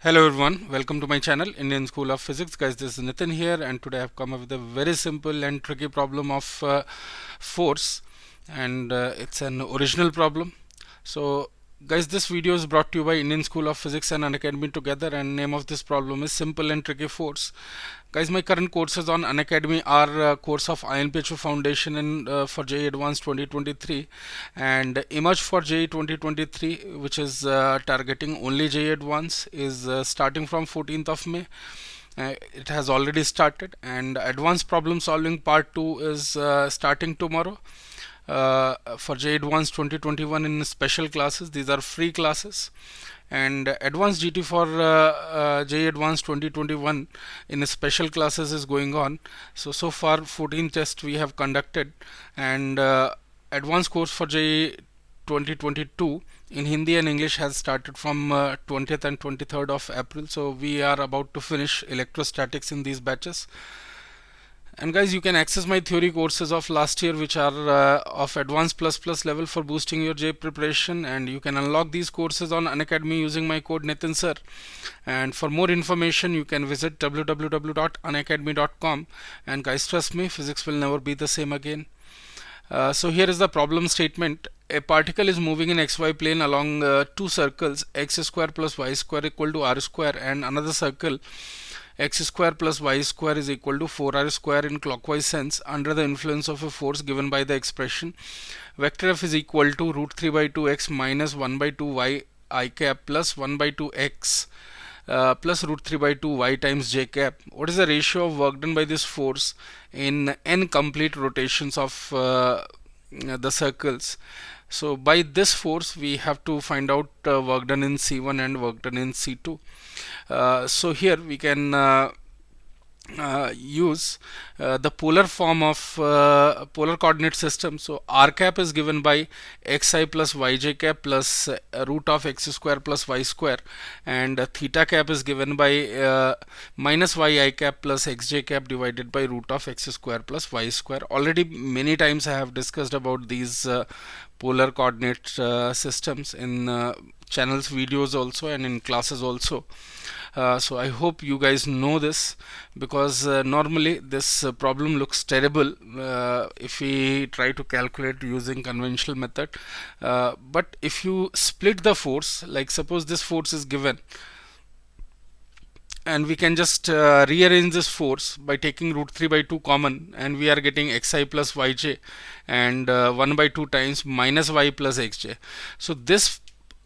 Hello everyone, welcome to my channel Indian School of Physics. Guys, this is Nitin here, and today I've come up with a very simple and tricky problem of force, and it's an original problem. So guys, this video is brought to you by Indian School of Physics and Unacademy together, and name of this problem is Simple and Tricky Force. Guys, my current courses on Unacademy are course of INPHO Foundation and for JEE Advanced 2023 and Emerge for JEE 2023, which is targeting only JEE Advanced, is starting from 14th of May. It has already started, and Advanced Problem Solving Part 2 is starting tomorrow. For JEE Advanced 2021 in special classes. These are free classes, and Advanced GT for JEE Advanced 2021 in special classes is going on. So far 14 tests we have conducted, and advanced course for JEE 2022 in Hindi and English has started from 20th and 23rd of April. So we are about to finish electrostatics in these batches. And guys, you can access my theory courses of last year, which are of advanced plus level for boosting your JEE preparation, and you can unlock these courses on Unacademy using my code NITINSIR. And for more information, you can visit www.unacademy.com. and guys, trust me, physics will never be the same again. So here is the problem statement. A particle is moving in xy plane along two circles, x square plus y square equal to r square, and another circle, x square plus y square is equal to 4r square in clockwise sense, under the influence of a force given by the expression vector f is equal to root 3 by 2x minus 1 by 2 y I cap plus 1 by 2 x plus root 3 by 2 y times j cap. What is the ratio of work done by this force in n complete rotations of the circles? So by this force we have to find out work done in C1 and work done in C2. So here we can use the polar form of polar coordinate system. So r cap is given by xi plus yj cap plus root of x square plus y square, and theta cap is given by minus yi cap plus xj cap divided by root of x square plus y square. Already many times I have discussed about these polar coordinate systems in channels videos also and in classes also. So I hope you guys know this, because normally this problem looks terrible if we try to calculate using conventional method, but if you split the force, like suppose this force is given, and we can just rearrange this force by taking root 3 by 2 common, and we are getting xi plus yj and 1 by 2 times minus y plus xj. So this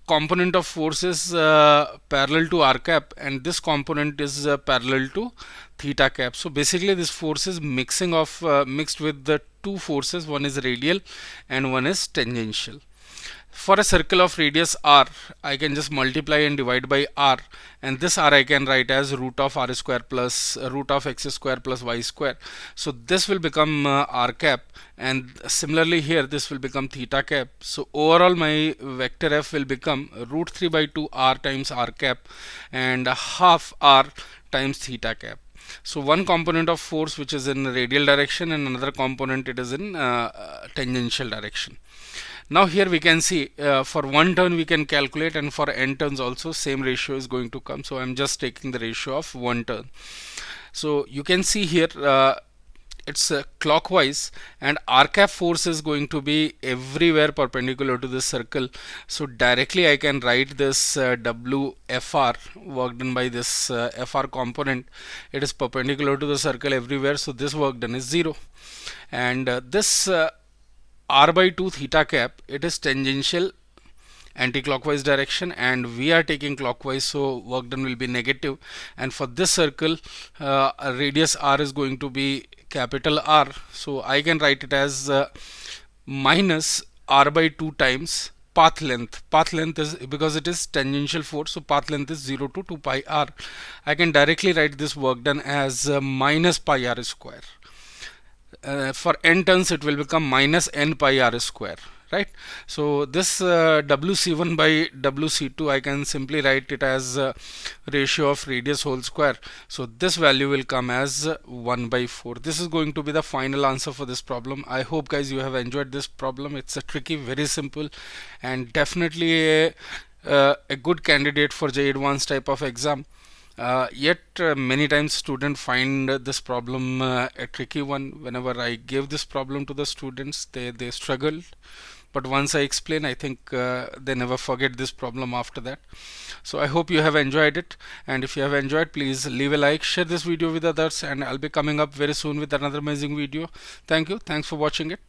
component of force is parallel to r cap, and this component is parallel to theta cap. So basically this force is mixed with the two forces, one is radial and one is tangential. For a circle of radius r, I can just multiply and divide by r, and this r I can write as root of r square plus root of x square plus y square. So this will become r cap, and similarly here this will become theta cap. So overall my vector f will become root 3 by 2 r times r cap and half r times theta cap. So one component of force which is in radial direction, and another component it is in tangential direction. Now here we can see for one turn we can calculate, and for n turns also same ratio is going to come. So I'm just taking the ratio of one turn. So you can see here it's clockwise, and r cap force is going to be everywhere perpendicular to this circle. So directly I can write this WFR, work done by this FR component. It is perpendicular to the circle everywhere, so this work done is 0. And this r by 2 theta cap, it is tangential anti-clockwise direction, and we are taking clockwise, so work done will be negative. And for this circle radius r is going to be capital R, so I can write it as minus r by 2 times path length. Path length is, because it is tangential force, so path length is 0 to 2 pi r. I can directly write this work done as minus pi r square. For n turns it will become minus n pi r square, right? So this WC1 by WC2 I can simply write it as ratio of radius whole square. So this value will come as 1 by 4. This is going to be the final answer for this problem. I hope guys you have enjoyed this problem. It's a tricky, very simple, and definitely a good candidate for JEE Advanced type of exam. Yet many times students find this problem a tricky one. Whenever I give this problem to the students, they struggle. But once I explain, I think they never forget this problem after that. So I hope you have enjoyed it, and if you have enjoyed, please leave a like, share this video with others, and I'll be coming up very soon with another amazing video. Thank you. Thanks for watching it.